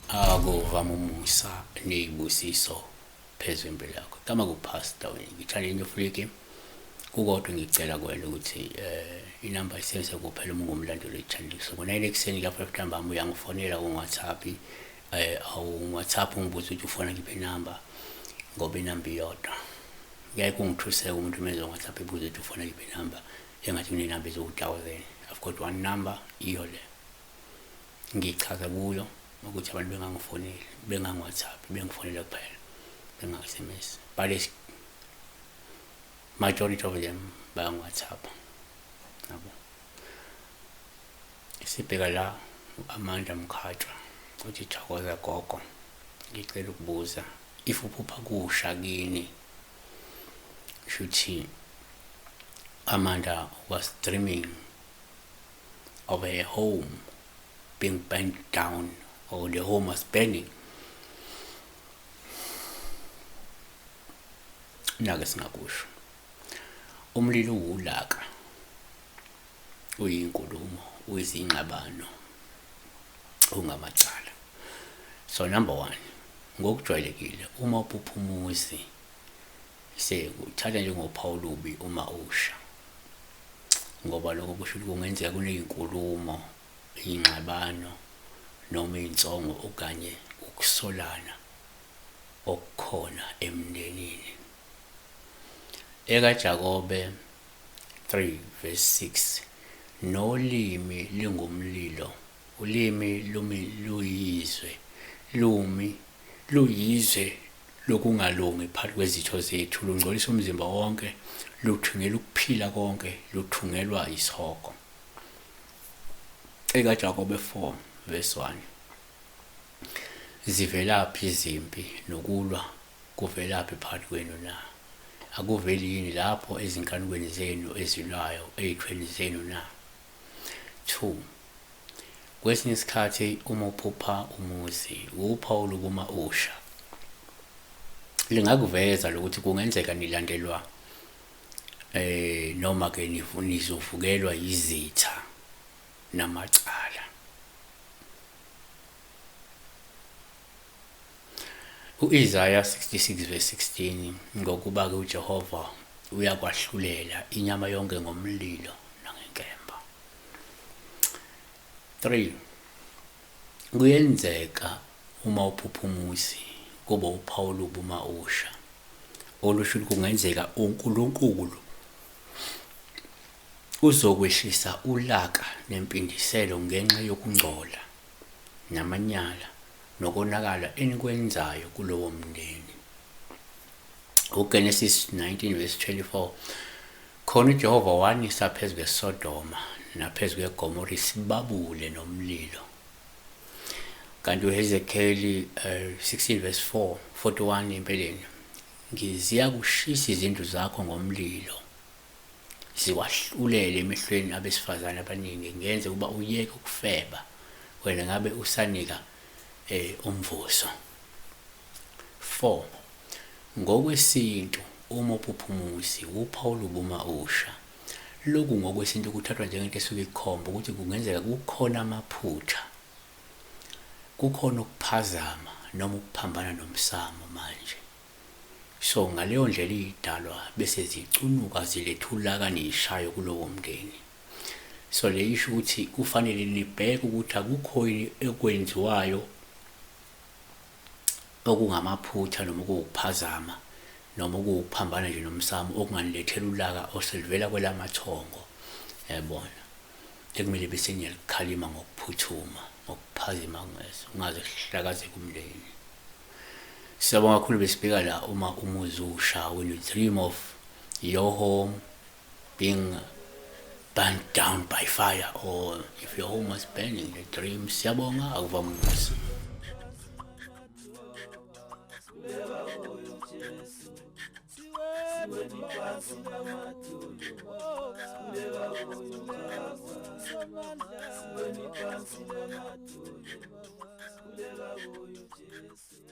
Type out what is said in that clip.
akuvama umusa nezibusiso phezu impilo yakho. Kama kupastor ngithanda inyofliki kukodwa ngicela kwena ukuthi inamba isebenzise kuphela uma ungumlandeli wechannel. So ngo-9 ekuseni lapho ntambama uyangifonela ku-WhatsApp WhatsApp ungibuza ukuthi ufona ngiphi inamba ngoba inamba iyodwa. Kuyaye kungithuseke umuntu umenza WhatsApp ebuza ukuthi ufona ngiphi inamba engathi kunenamba eziwu-1000. I've got one number iyo le. Ngichaza kuyo ukuthi abantu bengangifoneli, bengangi-WhatsApp, bengifonela kuphela, benga-SMS. But majority of them bangi-WhatsApp. Yabo. Sibheka la Amanda Mkhatshwa uthi Thokoza gogo, ngicela ukubuza if uphupha kusha kini. Shuthi Amanda was dreaming of a home being burnt down, or the home was burning. Nake singakusho umlilo uwulaka, uyinkulumo, uyizingxabano, ungamacala. So number one, ngokujwayelekile uma uphupha umuzi sekuthatha njengophawu lubi uma usha, ngoba lokho kusho ukuthi kungenzeka kunezinkulumo, ingxabano noma insongo okanye ukusolana okukhona emndenini. EkaJakobe 3 verse 6, nolimi lingumlilo, ulimi luyizwe lokungalungi phakathi kwezitho zethu, lungcolisa umzimba wonke, luthungela ukuphila konke, luthungelwa isihogo. EkaJakobe 4 verse 1, zivelaphi izimpi nokulwa kuvelaphi phakathi kwenu na? Akuveli yini lapho ezinkanukweni zenu ezilwayo ey'khweni zenu na? 2, kwesinye isikhathi uma uphupha umuzi uphawu lokuma usha, lingakuveza lokuthi kungenzeka nilandelwa noma ke nizovukelwa yizitha namacala. U-Isaiah 66 verse 16, ngokuba ke uJehova uyakwahlulela inyama yonke ngomlilo nangenkemba. 3, kuyenzeka uma uphupha umuzi kuba uphawu lubi uma usha, olusho ukuthi kungenzeka uNkulunkulu uzokwehlisa ulaka nempindiselo ngenxa yokungcola namanyala nokonakala enikwenzayo kulowo mndeni. UGenesis 19 verse 24, khona uJehova wanisa phezu kweSodoma naphezu kweGomora isibabule nomlilo. Kanti uHezekiel 16 verse 41 empeleni, ngiziya kushisa izindlu zakho ngomlilo, ziwahlulele emehlweni abesifazane abaningi, ngenze ukuba uyeke ukufeba, wena ngabe usanika umvuzo. 4, ngokwesintu uma uphupha umuzi uphawu lubi uma usha, lokhu ngokwesintu kuthathwa njengento esuke ikhomba ukuthi kungenzeka kukhona amaphutha, kukhona ukuphazama noma ukuphambana nomsamo manje. So ngaleyo ndlela idalwa bese zicunuka zilethulaka nishayo kulowo mndeni. So le isho ukuthi kufanele nibheke ukuthi akukho yini ekwenziwayo okungamaphutha noma ukuphazama noma ukuphambana nje nomsamo okunganilethela ulaka oselivela kwelamathongo, yabona, ekumele bese niyalikhalima ngokuphuthuma, ngokuphazima ungaze kuhlakaze kumndeni. Siyabonga kakhulu besibheka la uma umuzi usha, when you dream of your home being burnt down by fire, or if your home was burning, the dream. Siyabonga, akuvama umusa. Siweni phansi namatulu, sikhuleka kuyo Jesu.